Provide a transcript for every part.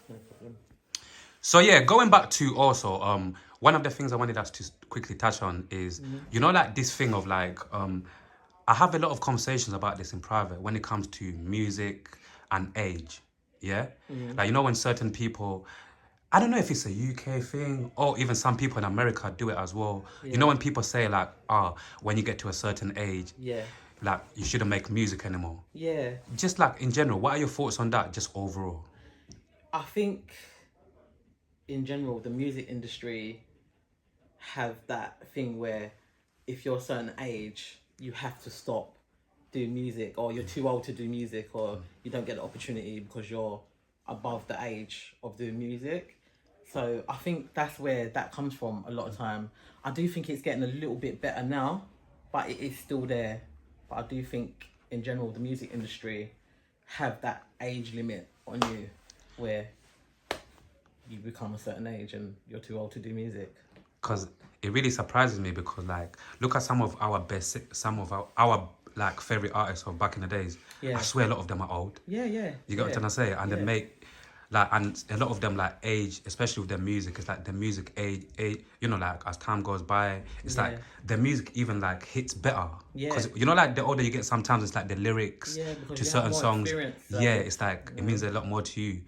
No problem. So yeah, going back to also one of the things I wanted us to quickly touch on is like this thing of like I have a lot of conversations about this in private when it comes to music and age. Yeah, Mm. like when certain people, I don't know if it's a UK thing or even some people in America do it as well. Yeah. When people say like, oh, when you get to a certain age, Yeah. like you shouldn't make music anymore. Yeah. Just like in general, what are your thoughts on that? Just overall. I think in general the music industry have that thing where if you're a certain age, you have to stop doing music, or you're too old to do music, or you don't get the opportunity because you're above the age of doing music. So I think that's where that comes from a lot of time. I do think it's getting a little bit better now, but it is still there. But I do think in general the music industry have that age limit on you where you become a certain age and you're too old to do music. Because it really surprises me because like look at some of our best some of our like favorite artists of back in the days. I Yeah. swear a lot of them are old. Yeah, yeah, You get what yeah, I'm trying to say? And they yeah, make like and a lot of them like age, especially with their music, it's like the music age like as time goes by, it's like yeah, the music even like hits better. yeah, Because like the older you get sometimes it's like the lyrics yeah, because to you have certain more songs, experience, yeah, so it's like you it know. means a lot more to you.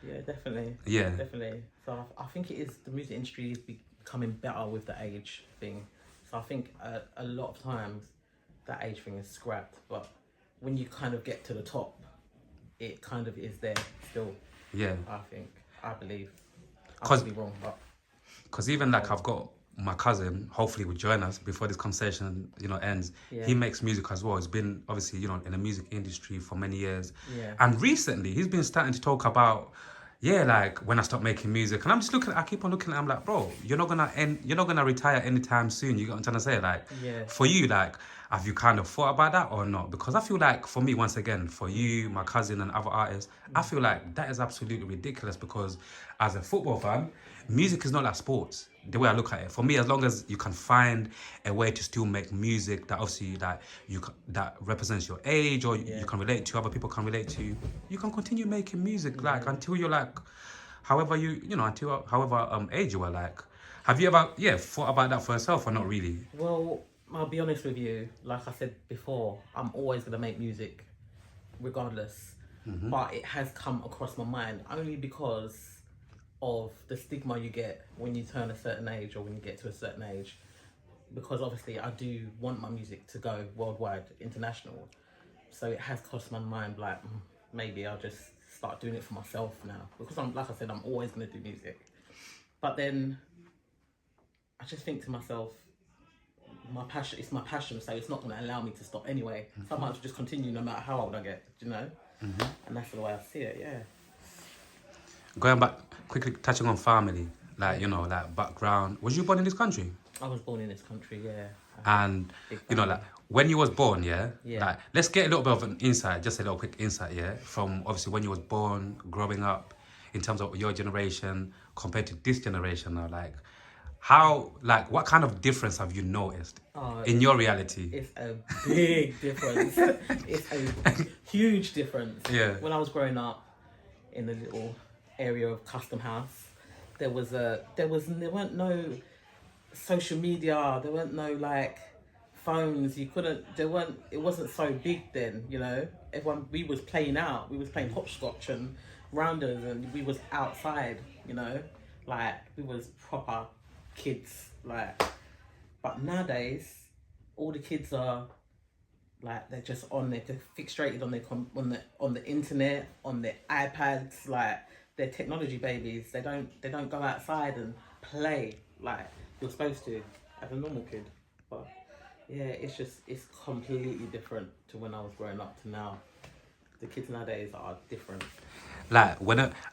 Yeah, definitely, Yeah. definitely. So I think it is the music industry is becoming better with the age thing. So I think a lot of times that age thing is scrapped, but when you kind of get to the top, it kind of is there still. Yeah. I think, I believe. I Because could be wrong, but Because even like I've got my cousin, hopefully will join us before this conversation, ends. yeah, He makes music as well. He's been obviously, in the music industry for many years. yeah, And recently he's been starting to talk about, yeah, like when I stop making music. And I'm just I keep on looking at him like, bro, you're not gonna retire anytime soon. You got what I'm trying to say? Like yeah, for you, like, have you kind of thought about that or not? Because I feel like for me, once again, for you, my cousin and other artists, I feel like that is absolutely ridiculous because as a football fan, music is not like sports. The way I look at it, for me, as long as you can find a way to still make music that obviously that that represents your age or yeah, you can relate to, other people can relate to, you can continue making music like yeah. until you're like, however until however age you are like. Have you ever thought about that for yourself or not really? Well, I'll be honest with you. Like I said before, I'm always gonna make music, regardless. But it has come across my mind only because of the stigma you get when you turn a certain age or when you get to a certain age. Because obviously, I do want my music to go worldwide, international. So it has crossed my mind like maybe I'll just start doing it for myself now. Because I'm like I said, I'm always gonna do music. But then I just think to myself, my passion it's my passion, so it's not going to allow me to stop anyway, so I might as well just continue no matter how old I get, and that's the way I see it. Yeah. Going back quickly, touching on family, like Yeah, like background. Was you born in this country? I was born in this country. Yeah, I have And big like family. when you was born, yeah, Yeah. like let's get a little bit of an insight, just a little quick insight, yeah, from obviously when you was born, growing up, in terms of your generation compared to this generation now, like how, like what kind of difference have you noticed Oh, in your reality? it's a big difference. It's a huge difference. Yeah. When I was growing up in a little area of Custom House, there weren't no social media. There weren't no like phones. You couldn't. There weren't. It wasn't so big then. Everyone we was playing out. We was playing hopscotch and rounders, and we was outside. Like we was proper kids. Like, but nowadays, all the kids are like they're just on. They're just fixated on on the internet, on their iPads. Like they're technology babies. They don't go outside and play like you're supposed to as a normal kid. But yeah, it's completely different to when I was growing up to now. The kids nowadays are different. Like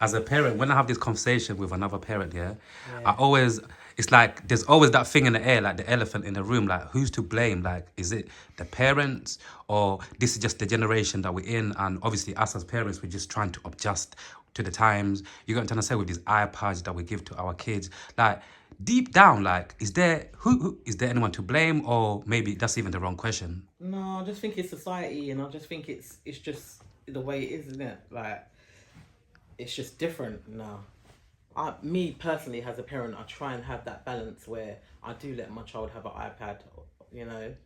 as a parent, when I have this conversation with another parent, yeah, I Yeah, always, it's like there's always that thing in the air, like the elephant in the room, like who's to blame? Like, is it the parents or this is just the generation that we're in? And obviously, us as parents, we're just trying to adjust to the times. You got what I'm trying to say with these iPads that we give to our kids, like. Deep down, like, is there who is there anyone to blame, or maybe that's even the wrong question? no, I just think it's society, and I just think it's just the way it is, isn't it? Like it's just different now. Me personally, as a parent, I try and have that balance where I do let my child have an iPad,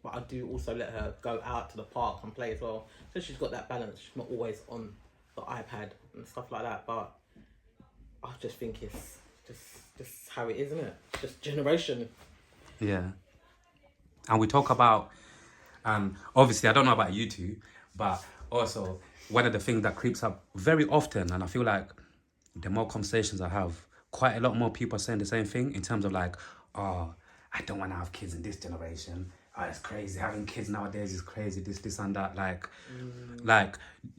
but I do also let her go out to the park and play as well. So she's got that balance. She's not always on the iPad and stuff like that. But I just think it's just how it is, isn't it? It's just generation. Yeah. And we talk about, obviously, I don't know about you two, but also one of the things that creeps up very often, and I feel like the more conversations I have, quite a lot more people are saying the same thing in terms of like, oh, I don't want to have kids in this generation. Oh, it's crazy. Having kids nowadays is crazy. This and that. Like,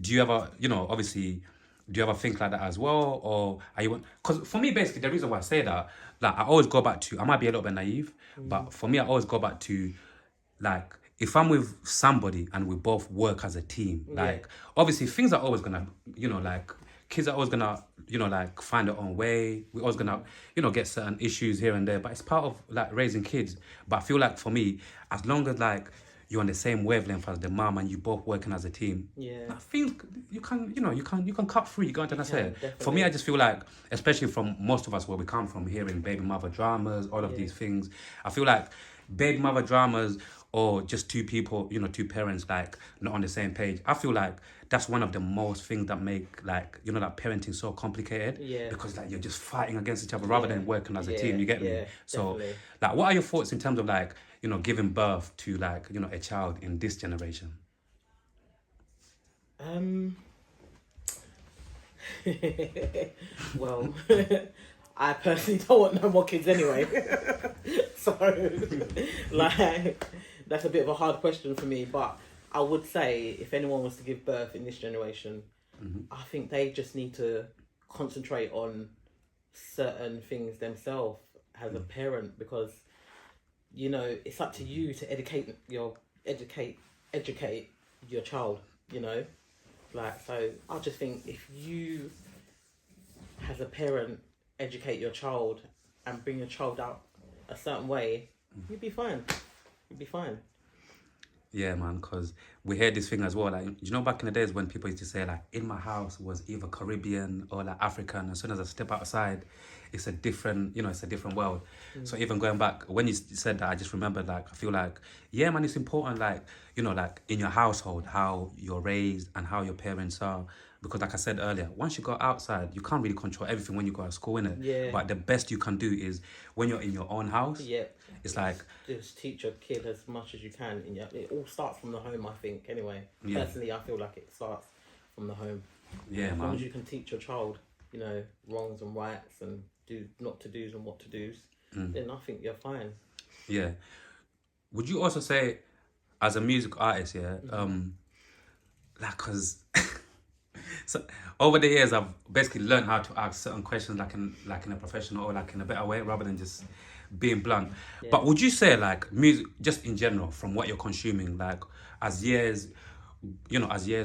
do you ever, obviously, do you ever think like that as well? Or are you, because for me, basically, the reason why I say that, like, I always go back to, I might be a little bit naive, but for me, I always go back to, like, if I'm with somebody and we both work as a team, like, obviously, things are always gonna, like, kids are always gonna, like, find their own way. We're always gonna, get certain issues here and there, but it's part of, like, raising kids. But I feel like for me, as long as, like, you're on the same wavelength as the mum and you both working as a team, I think you can, you can cut through. You got to say. For me, I just feel like, especially from most of us where we come from, hearing baby mother dramas, all of these things, I feel like baby mother dramas or just two people, two parents, like, not on the same page. I feel like that's one of the most things that make, like, like, parenting so complicated. Because, like, you're just fighting against each other rather than working as a team. You get me? So, definitely. like, what are your thoughts in terms of, like, giving birth to, like, a child in this generation? Well, I personally don't want no more kids anyway. So, like, that's a bit of a hard question for me. But I would say if anyone wants to give birth in this generation, I think they just need to concentrate on certain things themselves as a parent, because it's up to you to educate your child, like, so I just think if you as a parent educate your child and bring your child out a certain way, you'd be fine. Yeah, man, because we hear this thing as well. Like, back in the days when people used to say, like, in my house was either Caribbean or, like, African. As soon as I step outside, it's a different, it's a different world. So even going back, when you said that, I just remembered, like, I feel like, yeah, man, it's important, like, like, in your household, how you're raised and how your parents are. Because, like I said earlier, once you go outside, you can't really control everything when you go to school, innit? Yeah. But the best you can do is when you're in your own house, it's like, just teach your kid as much as you can. It all starts from the home, I think. Anyway, personally, I feel like it starts from the home. Yeah, as man. long as you can teach your child, wrongs and rights and not to do's and what to do's, then I think you're fine. Yeah. Would you also say, as a music artist, like, cause so over the years I've basically learned how to ask certain questions like in a professional or like in a better way rather than just being blunt. But would you say, like, music just in general, from what you're consuming, like, as years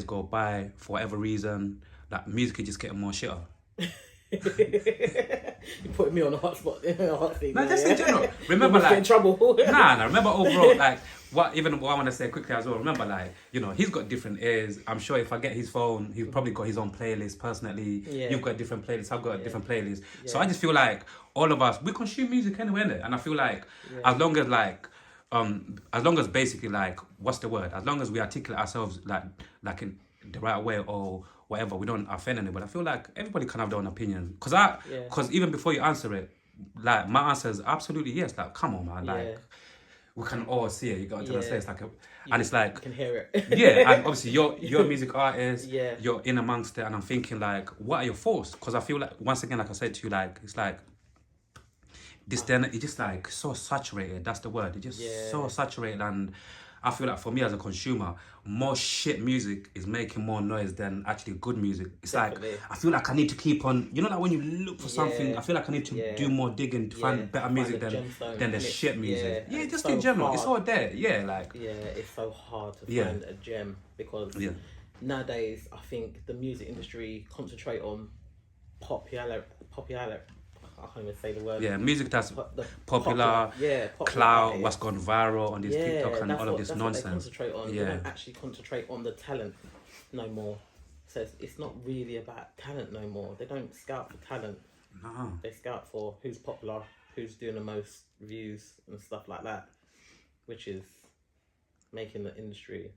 go by, for whatever reason, like, music is just getting more shitter? You're putting me on a hot spot. No, just in general. Remember, like, in trouble. nah. Remember overall, like, what I want to say quickly as well. Remember, like, he's got different ears. I'm sure if I get his phone, he's probably got his own playlist personally. You've got a different playlist. I've got a different playlist. So I just feel like all of us, we consume music anyway, innit? And I feel like as long as basically, like, what's the word? As long as we articulate ourselves like in the right way or whatever, we don't offend anybody. I feel like everybody can have their own opinion. Because even before you answer it, like, my answer is absolutely yes. Like, come on, man. Like, we can all see it. You got to say it's like and it's like, you can hear it. Yeah, and obviously you're a music artist. Yeah. You're in amongst it, and I'm thinking, like, what are your thoughts? Because I feel like, once again, like I said to you, like, it's like this then it's just like so saturated. That's the word. It's just so saturated, and I feel like for me as a consumer, more shit music is making more noise than actually good music. It's Definitely. like, I feel like I need to keep on, like, when you look for something, I feel like I need to do more digging to find better music than the shit music. Yeah, just in general. Hard. It's all there. Yeah, like. Yeah, it's so hard to find a gem because nowadays I think the music industry concentrate on popular. I can't even say the word. Yeah, music that's popular, clout, what's gone viral on these TikTok and all of this nonsense. They concentrate on. They don't actually concentrate on the talent no more. So it's not really about talent no more. They don't scout for talent. No. They scout for who's popular, who's doing the most views and stuff like that, which is making the industry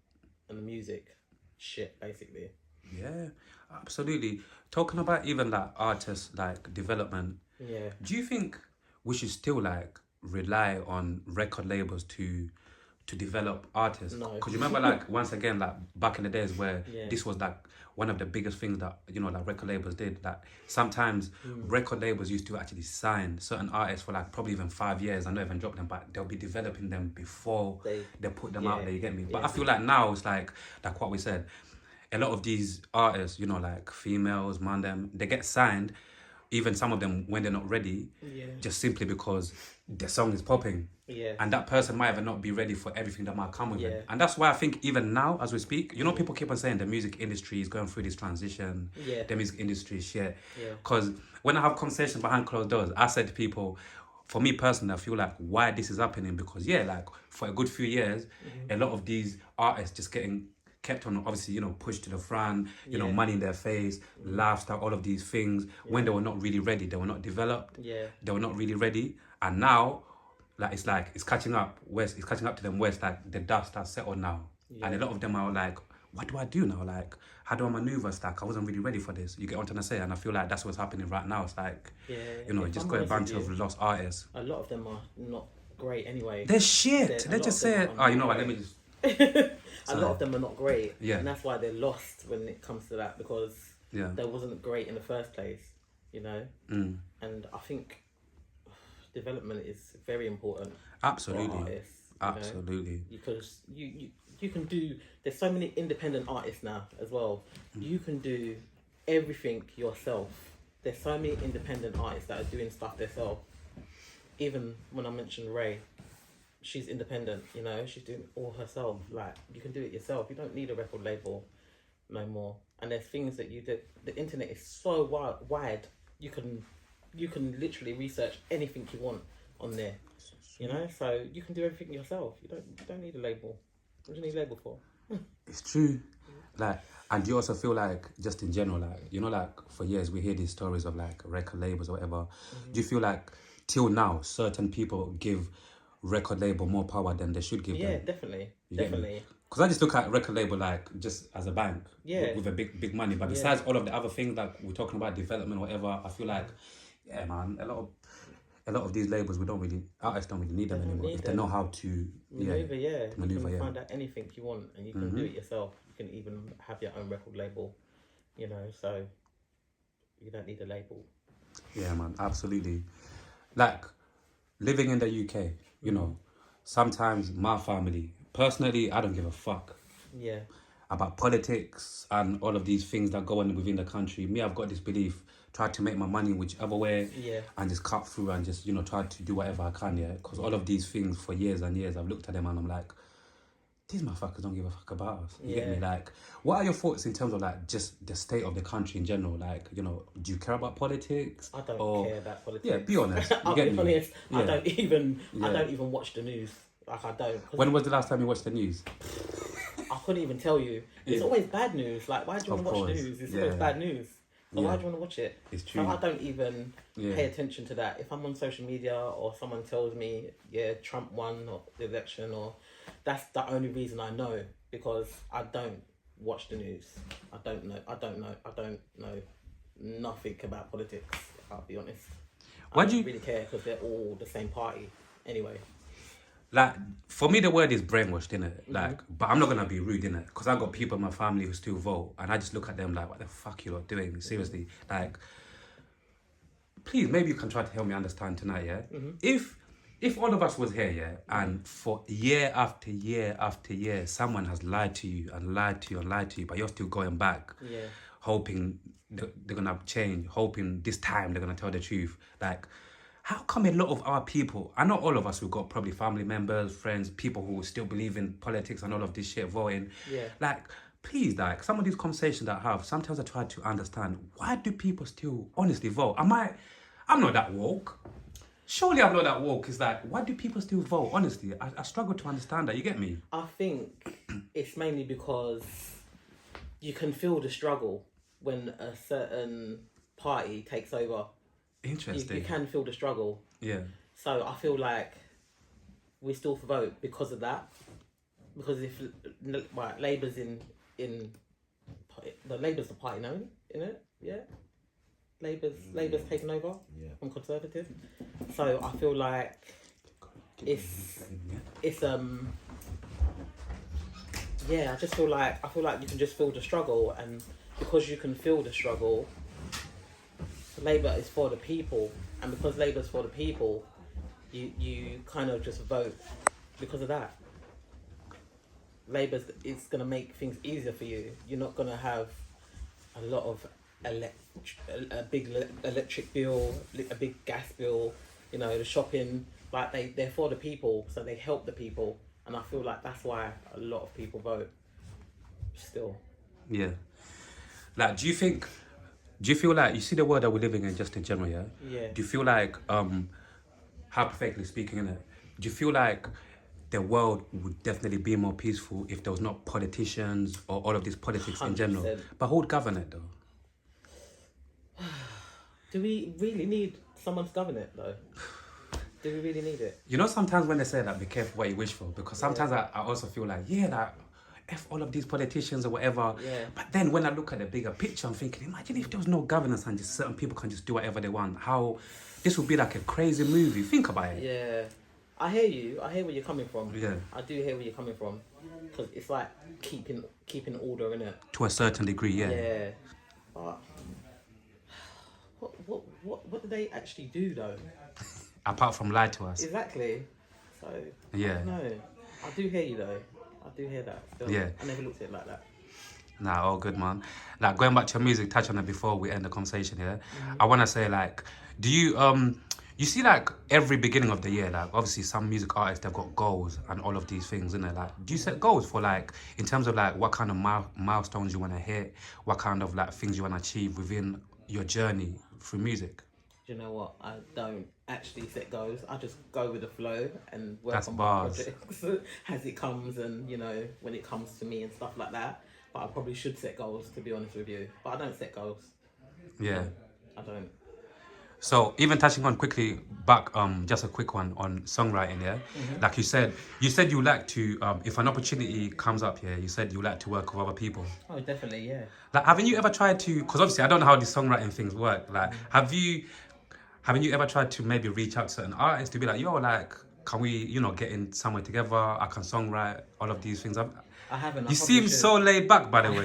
and the music shit, basically. Yeah, absolutely. Talking about even like artists like development, Yeah. do you think we should still like rely on record labels to develop artists? No. Because you remember like once again like back in the days where Yeah. this was like one of the biggest things that like record labels did. Like sometimes record labels used to actually sign certain artists for like probably even 5 years and not even drop them, but they'll be developing them before they put them out there. You get me? But I feel like now it's like what we said. A lot of these artists, like females, man, them, they get signed, even some of them when they're not ready, just simply because the song is popping. Yeah. And that person might even not be ready for everything that might come with Yeah. it. And that's why I think even now, as we speak, people keep on saying the music industry is going through this transition. Yeah. The music industry is shit. Yeah. Because when I have conversations behind closed doors, I said to people, for me personally, I feel like why this is happening, because like for a good few years, a lot of these artists just kept on obviously pushed to the front, money in their face, lifestyle, all of these things, when they were not really ready, they were not developed, they were not really ready. And now it's catching up it's catching up to them where it's like the dust has settled now, and a lot of them are like, what do I do now? Like, how do I maneuver? It's like I wasn't really ready for this. You get what I'm trying to say? And I feel like that's what's happening right now. It's like just got a bunch of lost artists. A lot of them are not great anyway. They're shit. They just say, oh, you know what, let me just a lot of them are not great, Yeah. and that's why they're lost when it comes to that, because they wasn't great in the first place, And I think development is very important. Absolutely. For artists, Absolutely. Because you can do. There's so many independent artists now as well. You can do everything yourself. There's so many independent artists that are doing stuff themselves. Even when I mentioned Ray, she's independent, she's doing it all herself. Like, you can do it yourself. You don't need a record label no more. And there's things that the internet is so wide. You can literally research anything you want on there. So you can do everything yourself. You don't need a label. What do you need a label for? It's true. Like, and you also feel like, just in general, like, for years we hear these stories of like record labels or whatever. Do you feel like till now certain people give record label more power than they should give them? Yeah, definitely. Definitely. Because I just look at record label like just as a bank, Yeah, with a big money. But besides all of the other things like we're talking about, development or whatever, I feel like, yeah, man, a lot of these labels, artists don't really need them anymore if they know how to maneuver. You can yeah. find out anything you want, and you can do it yourself. You can even have your own record label, so you don't need a label. Yeah, man, absolutely. Like, living in the UK, sometimes my family, personally, I don't give a fuck. Yeah. About politics and all of these things that go on within the country. Me, I've got this belief, try to make my money whichever way, and just cut through and just, try to do whatever I can, because all of these things for years and years, I've looked at them and I'm like, these motherfuckers don't give a fuck about us. You get me? Like, what are your thoughts in terms of like just the state of the country in general? Like, do you care about politics? I don't care about politics. Yeah, be honest. I'll be honest. Yeah. I don't even watch the news. Like, I don't. When was the last time you watched the news? I couldn't even tell you. It's always bad news. Like, why do you want to watch the news? It's always bad news. So why do you want to watch it? It's true. So I don't even pay attention to that. If I'm on social media or someone tells me, Trump won the election, or that's the only reason I know, because I don't watch the news. I don't know nothing about politics. I'll be honest. I don't really care, because they're all the same party anyway. Like, for me, the word is brainwashed, innit? Like, but I'm not gonna be rude, innit? Because I got people in my family who still vote, and I just look at them like, what the fuck you lot doing? Seriously, like, please, maybe you can try to help me understand tonight, yeah? If all of us was here, and for year after year after year, someone has lied to you and lied to you and lied to you, but you're still going back, hoping they're gonna change, hoping this time they're gonna tell the truth, like, how come a lot of our people, I know all of us, we've got probably family members, friends, people who still believe in politics and all of this shit, voting. Like, please, like, some of these conversations that I have, sometimes I try to understand, why do people still honestly vote? I'm not that woke. Surely I'm not that woke. It's like, why do people still vote? Honestly, I struggle to understand that. You get me? I think it's mainly because you can feel the struggle when a certain party takes over. Interesting. You can feel the struggle. Yeah. So I feel like we still vote because of that. Because if Labour's in the Labour's the party now, isn't it? Yeah. Labour's taken over from Conservative. So I feel like it's I just feel like you can just feel the struggle, and because you can feel the struggle, Labour is for the people, and because Labour's for the people, you kind of just vote because of that. Labour's it's gonna make things easier for you. You're not gonna have a lot of a big electric bill, a big gas bill. You know, the shopping, like they're for the people, so they help the people, and I feel like that's why a lot of people vote. Still. Yeah. Like, do you feel like, you see the world that we're living in just in general, yeah? Yeah. Do you feel like, hypothetically speaking, innit? Do you feel like the world would definitely be more peaceful if there was not politicians or all of these politics in general? 100%. But who would govern it though? Do we really need someone to govern it though? Do we really need it? You know, sometimes when they say that, be careful what you wish for, because sometimes I also feel like, that F all of these politicians or whatever. Yeah. But then when I look at the bigger picture, I'm thinking, imagine if there was no governance and just certain people can just do whatever they want. How this would be like a crazy movie. Think about it. Yeah. I hear you. I hear where you're coming from. Yeah. I do hear where you're coming from. Because it's like keeping order, innit? To a certain degree, yeah. Yeah. But what do they actually do though? Apart from lie to us. Exactly. So Yeah. No. I do hear you though. I do hear that. Still. Yeah. I never looked at it like that. Nah, all good, man. Like, going back to your music, touch on it before we end the conversation here. I want to say, like, do you, you see, like, every beginning of the year, like, obviously some music artists, they've got goals and all of these things, innit? Like, do you set goals for, like, in terms of, like, what kind of milestones you want to hit, what kind of, like, things you want to achieve within your journey through music? Do you know what? I don't actually set goals. I just go with the flow and work That's on bars. my projects as it comes, and, you know, when it comes to me and stuff like that. But I probably should set goals, to be honest with you. But I don't set goals. Yeah. I don't. So even touching on quickly back, just a quick one on songwriting, yeah? Like you said you like to, if an opportunity comes up here, you said you like to work with other people. Oh, definitely, yeah. Like, haven't you ever tried to, because obviously I don't know how these songwriting things work, like, haven't you ever tried to maybe reach out to certain artists to be like, yo, like, can we, you know, get in somewhere together? I can songwrite, all of these things. I haven't. You seem so laid back, by the way.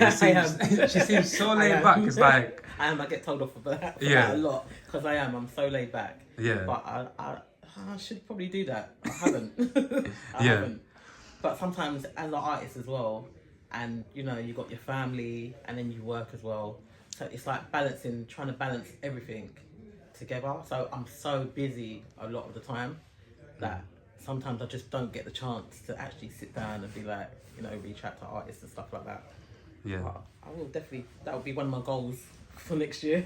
She seems so laid back. It's like... I am. I get told off for that, Yeah. a lot, because I am. I'm so laid back. Yeah. But I should probably do that. I haven't. I Yeah. haven't. But sometimes as an artist as well, and, you know, you got your family and then you work as well. So it's like trying to balance everything together. So I'm so busy a lot of the time that sometimes I just don't get the chance to actually sit down and be like, you know, reach out to artists and stuff like that. Yeah. But I will definitely, that will be one of my goals for next year.